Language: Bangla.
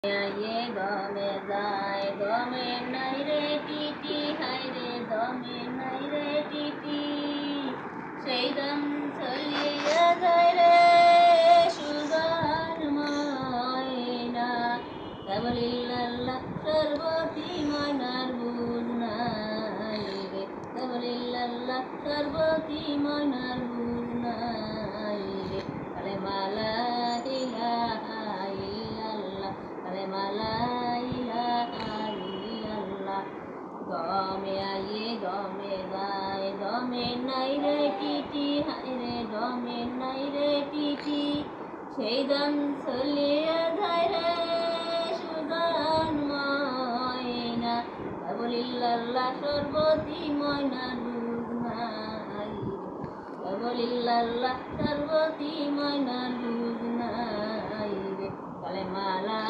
ये दमे जाए दमे नहीं रे टीटी हाय रे दमे नहीं रे टीटी সেই দম চলিয়া যায় রে সুগান ময়না কেবলিল্লাহ সর্বতি ময়নার বুঝ নাই রে কেবলিল্লাহ সর্বতি ময়নার বুঝ নাই রে কালেমালা ইলাহা ইল্লাল্লাহ কালেমালা ইলাহা ইল্লাল্লাহ দমে আইয়ে দমে গায় দমে নাই রে টিটি হায় রে দমে নাই রে টিটি সেই দম চলিয়া যায় রে সুগান ময়না কেবলিল্লাহ সর্বতি ময়নার বুঝ নাই কেবলিল্লাহ সর্বতি ময়নার বুঝ নাই রে কালেমালা